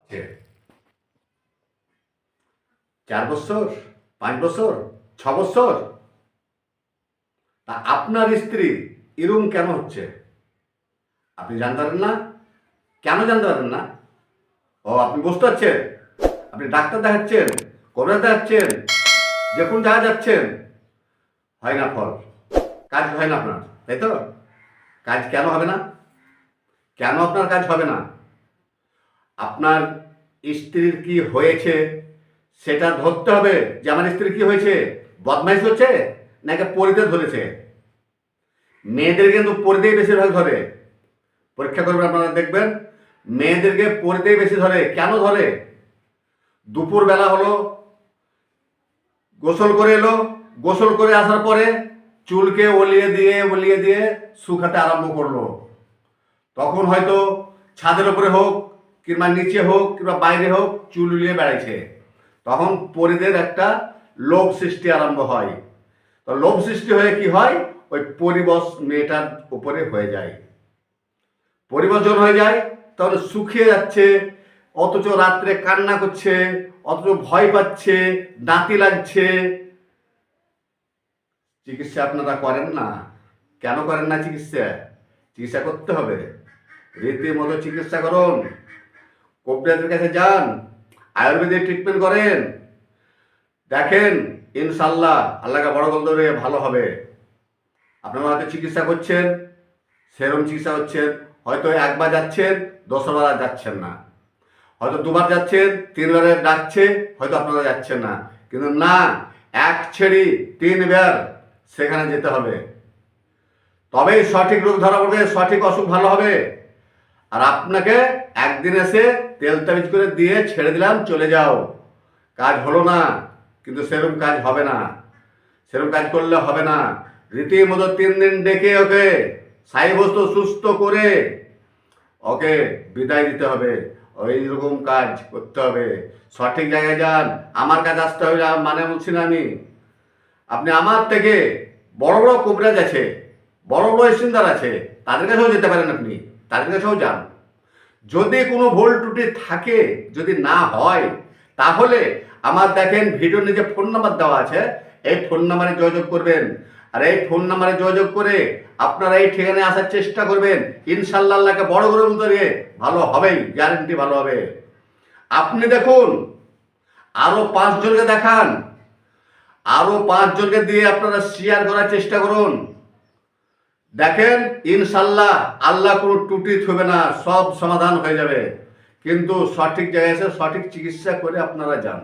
যে 4 বছর, 5 বছর, 6 বছর, তা আপনার স্ত্রী এরকম কেন হচ্ছে? আপনি জানতে পারেন না? কেন জানতে পারেন না? ও আপনি বুঝতে পারছেন? আপনি ডাক্তার দেখাচ্ছেন, কবিরাজ দেখাচ্ছেন, যে কোন জায়গায় যাচ্ছেন, হয় না ফল, কাজ হয় না আপনার, তাই তো? কাজ কেন হবে না? কেন আপনার কাজ হবে না? আপনার স্ত্রীর কি হয়েছে সেটা ধরতে হবে যে আমার স্ত্রীর কি হয়েছে, বদমাইশ হচ্ছে নাকি পরিতে ধরেছে। মেয়েদের কিন্তু পরিতেই বেশিরভাগ ধরে, পরীক্ষা করবেন আপনারা দেখবেন মেয়েদেরকে পরিতেই বেশি ধরে। কেন ধরে? দুপুর বেলা হলো, গোসল করে এলো, গোসল করে আসার পরে চুলকে ওলিয়ে দিয়ে শুকাতে আরম্ভ করলো। তখন হয়তো ছাদের উপরে হোক কিংবা নিচে হোক কিংবা বাইরে হোক চুল উলিয়ে বেড়াইছে, তখন পরিদের একটা লোভ সৃষ্টি আরম্ভ হয়। তো লোভ সৃষ্টি হয়ে কি হয়, ওই পরিবশ মেয়েটার উপরে হয়ে যায়, পরিবর্তন হয়ে যায়, তখন শুকিয়ে যাচ্ছে, অথচ রাত্রে কান্না করছে, অথচ ভয় পাচ্ছে, দাঁতি লাগছে। চিকিৎসা আপনারা করেন না। কেন করেন না চিকিৎসা? চিকিৎসা করতে হবে, রীতিমতো চিকিৎসা করুন, কবিরাজের কাছে যান, আয়ুর্বেদিক ট্রিটমেন্ট করেন, দেখেন ইনশাল্লাহ আল্লাহকে বড় করে ভালো হবে। আপনারা হয়তো চিকিৎসা করছেন, সেরকম চিকিৎসা হচ্ছেন, হয়তো একবার যাচ্ছেন, 10বার আর যাচ্ছেন না, হয়তো 2বার যাচ্ছেন, 3বারে ডাকছে, হয়তো আপনারা যাচ্ছেন না, কিন্তু না, 1 ছেড়ি 3বার সেখানে যেতে হবে, তবেই সঠিক রোগ ধরা পড়বে, সঠিক অসুখ ভালো হবে। আর আপনাকে একদিন এসে তেল তাবিজ করে দিয়ে ছেড়ে দিলাম চলে যাও, কাজ হলো না, কিন্তু সেরকম কাজ হবে না, সেরকম কাজ করলে হবে না। রীতিমতো 3 দিন ডেকে ওকে সাইবস্ত সুস্থ করে ওকে বিদায় দিতে হবে, ওই রকম কাজ করতে হবে। সঠিক জায়গায় যান, আমার কাছে আসতে হবে মানে বলছি না আমি। আপনি আমার থেকে বড় বড় কবিরাজ আছে, বড় বড় ইসিন্দার আছে, তাদের কাছেও যেতে পারেন, আপনি তাদের কাছেও যান। যদি কোনো ভুল ত্রুটি থাকে, যদি না হয়, তাহলে আমার দেখেন ভিডিওর নিচে ফোন নাম্বার দেওয়া আছে, এই ফোন নাম্বারে যোগাযোগ করবেন। আর এই ফোন নাম্বারে যোগাযোগ করে আপনারা এই ঠিকানায় আসার চেষ্টা করবেন, ইনশাল্লাহ আল্লাহকে বড় করে বলতে ভালো হবেই, গ্যারেন্টি ভালো হবে। আপনি দেখুন, আরো 5 জনকে দেখান, আরো 5 জনকে দিয়ে আপনারা শেয়ার করার চেষ্টা করুন, দেখেন ইনশাল্লাহ আল্লাহ কোনো ত্রুটি থবে না, সব সমাধান হয়ে যাবে। কিন্তু সঠিক জায়গায় এসে সঠিক চিকিৎসা করে আপনারা যান।